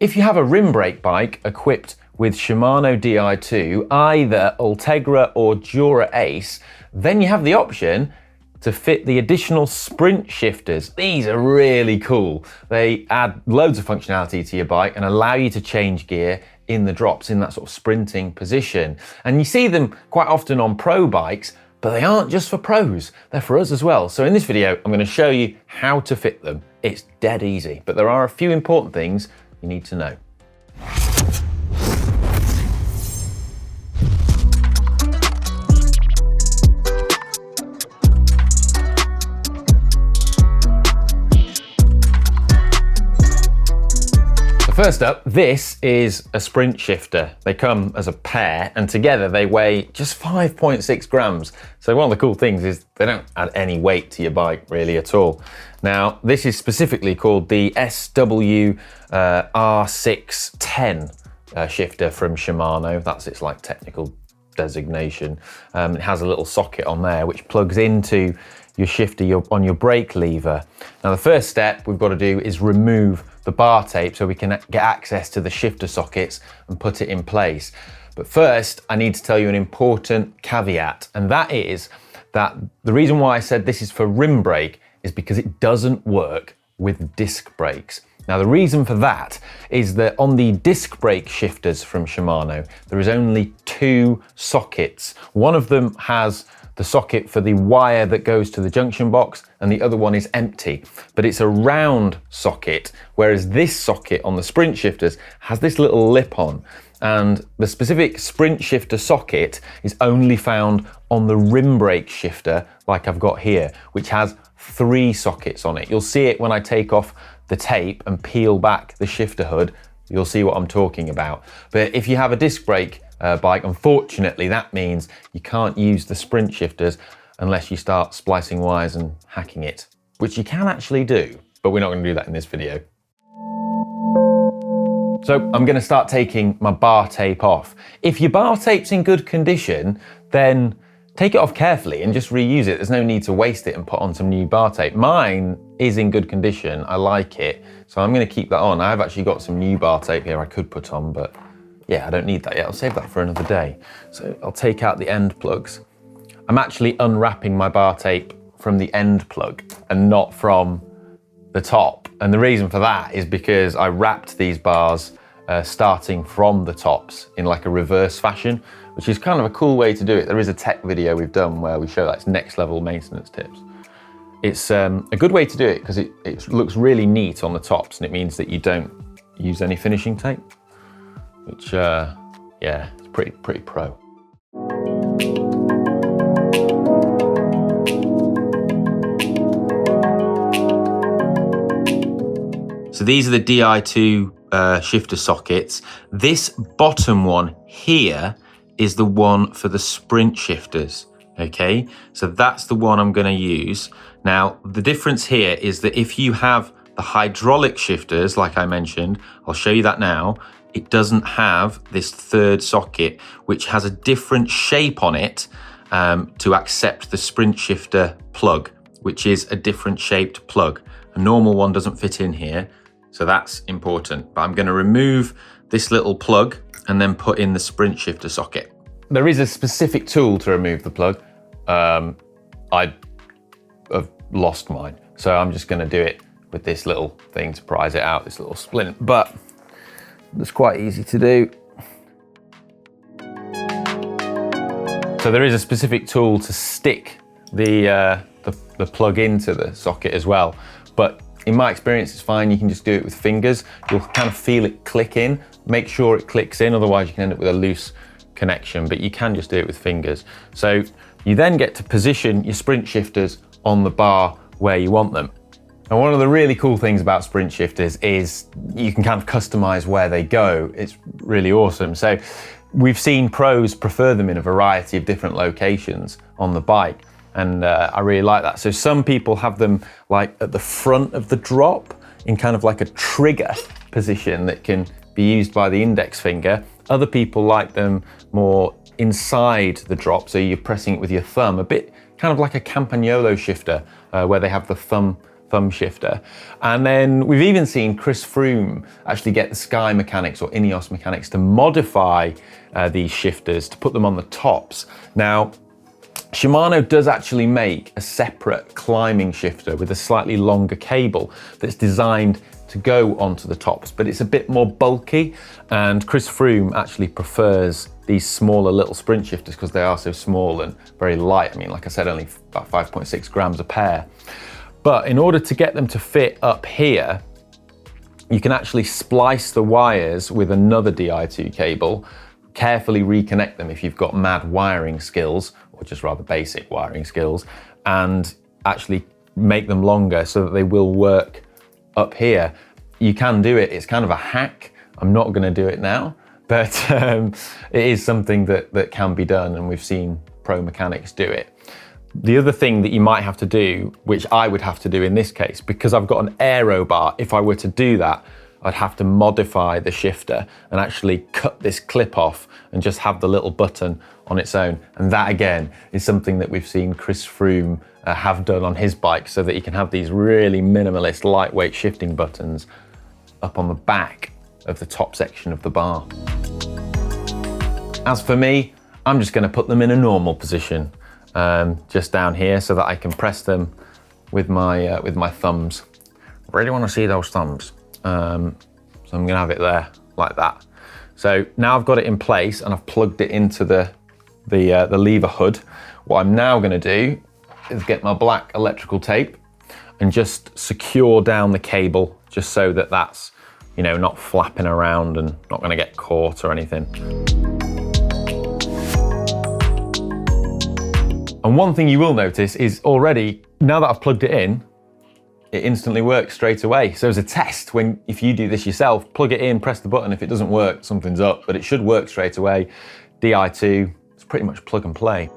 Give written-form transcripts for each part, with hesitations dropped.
If you have a rim brake bike equipped with Shimano Di2, either Ultegra or Dura Ace, then you have the option to fit the additional sprint shifters. These are really cool. They add loads of functionality to your bike and allow you to change gear in the drops in that sort of sprinting position. And you see them quite often on pro bikes, but they aren't just for pros, they're for us as well. So in this video, I'm going to show you how to fit them. It's dead easy, but there are a few important things you need to know. First up, this is a sprint shifter. They come as a pair and together they weigh just 5.6 grams. So one of the cool things is they don't add any weight to your bike really at all. Now, this is specifically called the SW R610 shifter from Shimano. That's its like technical designation. It has a little socket on there which plugs into your shifter on your brake lever. Now the first step we've got to do is remove the bar tape so we can get access to the shifter sockets and put it in place. But first I need to tell you an important caveat, and that is that the reason why I said this is for rim brake is because it doesn't work with disc brakes. Now the reason for that is that on the disc brake shifters from Shimano there is only 2 sockets. One of them has the socket for the wire that goes to the junction box and the other one is empty, but it's a round socket, whereas this socket on the sprint shifters has this little lip on, and the specific sprint shifter socket is only found on the rim brake shifter like I've got here, which has 3 sockets on it. You'll see it when I take off the tape and peel back the shifter hood. You'll see what I'm talking about. But if you have a disc brake bike, unfortunately that means you can't use the sprint shifters unless you start splicing wires and hacking it, which you can actually do, but we're not going to do that in this video. So I'm going to start taking my bar tape off. If your bar tape's in good condition, then take it off carefully and just reuse it. There's no need to waste it and put on some new bar tape. Mine is in good condition, I like it, so I'm going to keep that on. I've actually got some new bar tape here I could put on, but yeah, I don't need that yet. I'll save that for another day. So I'll take out the end plugs. I'm actually unwrapping my bar tape from the end plug and not from the top. And the reason for that is because I wrapped these bars starting from the tops in like a reverse fashion, which is kind of a cool way to do it. There is a tech video we've done where we show that it's next level maintenance tips. It's a good way to do it because it looks really neat on the tops and it means that you don't use any finishing tape, which, yeah, it's pretty pro. So these are the Di2 shifter sockets. This bottom one here is the one for the sprint shifters, okay? So that's the one I'm gonna use. Now, the difference here is that if you have the hydraulic shifters, like I mentioned, I'll show you that now, it doesn't have this third socket, which has a different shape on it to accept the sprint shifter plug, which is a different shaped plug. A normal one doesn't fit in here, so that's important. But I'm going to remove this little plug and then put in the sprint shifter socket. There is a specific tool to remove the plug. I have lost mine, so I'm just going to do it with this little thing to prise it out, this little splint, but it's quite easy to do. So there is a specific tool to stick the plug into the socket as well, but in my experience it's fine. You can just do it with fingers. You'll kind of feel it click in. Make sure it clicks in, otherwise you can end up with a loose connection, but you can just do it with fingers. So you then get to position your sprint shifters on the bar where you want them. And one of the really cool things about sprint shifters is you can kind of customize where they go. It's really awesome. So we've seen pros prefer them in a variety of different locations on the bike, and I really like that. So some people have them like at the front of the drop in kind of like a trigger position that can be used by the index finger. Other people like them more inside the drop, so you're pressing it with your thumb, a bit kind of like a Campagnolo shifter where they have the thumb thumb shifter. And then we've even seen Chris Froome actually get the Sky mechanics or Ineos mechanics to modify these shifters to put them on the tops. Now, Shimano does actually make a separate climbing shifter with a slightly longer cable that's designed to go onto the tops, but it's a bit more bulky, and Chris Froome actually prefers these smaller little sprint shifters because they are so small and very light. I mean, like I said, only about 5.6 grams a pair. But in order to get them to fit up here, you can actually splice the wires with another Di2 cable, carefully reconnect them if you've got mad wiring skills, or just rather basic wiring skills, and actually make them longer so that they will work up here. You can do it. It's kind of a hack. I'm not going to do it now, but it is something that can be done, and we've seen pro mechanics do it. The other thing that you might have to do, which I would have to do in this case, because I've got an aero bar, if I were to do that, I'd have to modify the shifter and actually cut this clip off and just have the little button on its own. And that again is something that we've seen Chris Froome have done on his bike, so that you can have these really minimalist, lightweight shifting buttons up on the back of the top section of the bar. As for me, I'm just going to put them in a normal position, just down here, so that I can press them with my thumbs. Really want to see those thumbs. So I'm going to have it there like that. So now I've got it in place and I've plugged it into the lever hood. What I'm now going to do is get my black electrical tape and just secure down the cable, just so that that's, you know, not flapping around and not going to get caught or anything. And one thing you will notice is already, now that I've plugged it in, it instantly works straight away. So as a test, if you do this yourself, plug it in, press the button. If it doesn't work, something's up, but it should work straight away. Di2, it's pretty much plug and play.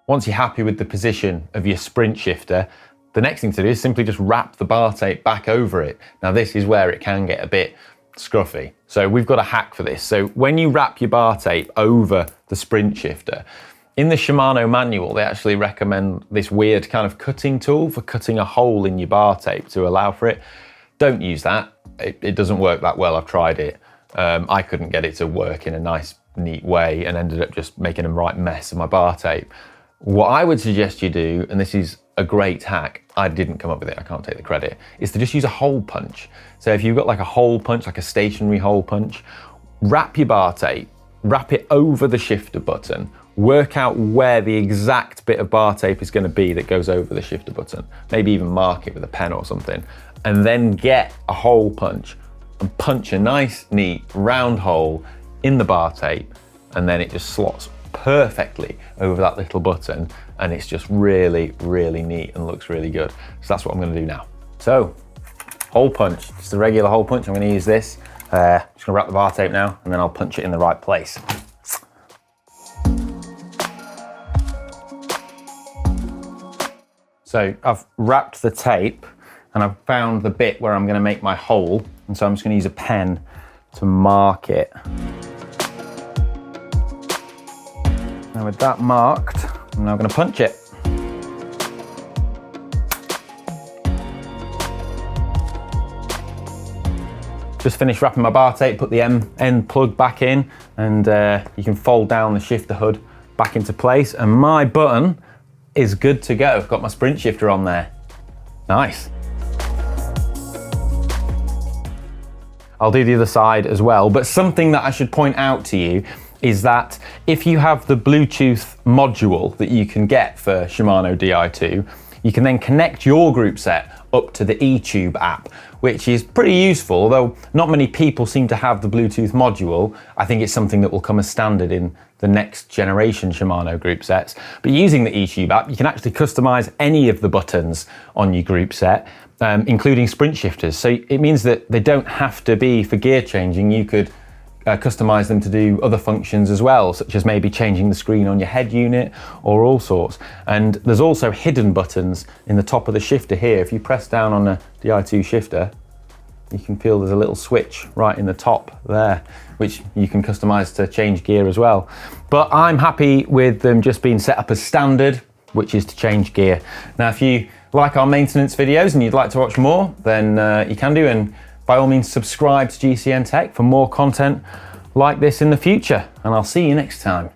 Once you're happy with the position of your sprint shifter, the next thing to do is simply just wrap the bar tape back over it. Now this is where it can get a bit scruffy. So we've got a hack for this. So when you wrap your bar tape over the sprint shifter, in the Shimano manual, they actually recommend this weird kind of cutting tool for cutting a hole in your bar tape to allow for it. Don't use that. It doesn't work that well. I've tried it. I couldn't get it to work in a nice, neat way and ended up just making a right mess of my bar tape. What I would suggest you do, and this is a great hack, I didn't come up with it, I can't take the credit, is to just use a hole punch. So if you've got like a hole punch, like a stationary hole punch, wrap your bar tape, wrap it over the shifter button, work out where the exact bit of bar tape is going to be that goes over the shifter button, maybe even mark it with a pen or something, and then get a hole punch and punch a nice, neat, round hole in the bar tape, and then it just slots perfectly over that little button, and it's just really, really neat and looks really good. So that's what I'm going to do now. So, hole punch, just a regular hole punch. I'm going to use this. Just going to wrap the bar tape now, and then I'll punch it in the right place. So I've wrapped the tape and I've found the bit where I'm going to make my hole, and so I'm just going to use a pen to mark it. Now with that marked, I'm now going to punch it. Just finished wrapping my bar tape, put the end plug back in, and you can fold down the shifter hood back into place, and my button is good to go. I've got my sprint shifter on there. Nice. I'll do the other side as well, but something that I should point out to you is that if you have the Bluetooth module that you can get for Shimano Di2, you can then connect your group set up to the eTube app, which is pretty useful, although not many people seem to have the Bluetooth module. I think it's something that will come as standard in the next generation Shimano group sets. But using the eTube app, you can actually customize any of the buttons on your group set, including sprint shifters. So it means that they don't have to be for gear changing. You could customize them to do other functions as well, such as maybe changing the screen on your head unit or all sorts. And there's also hidden buttons in the top of the shifter here. If you press down on a Di2 shifter, you can feel there's a little switch right in the top there, which you can customize to change gear as well. But I'm happy with them just being set up as standard. which is to change gear. Now, if you like our maintenance videos and you'd like to watch more, then you can do, and by all means subscribe to GCN Tech for more content like this in the future, and I'll see you next time.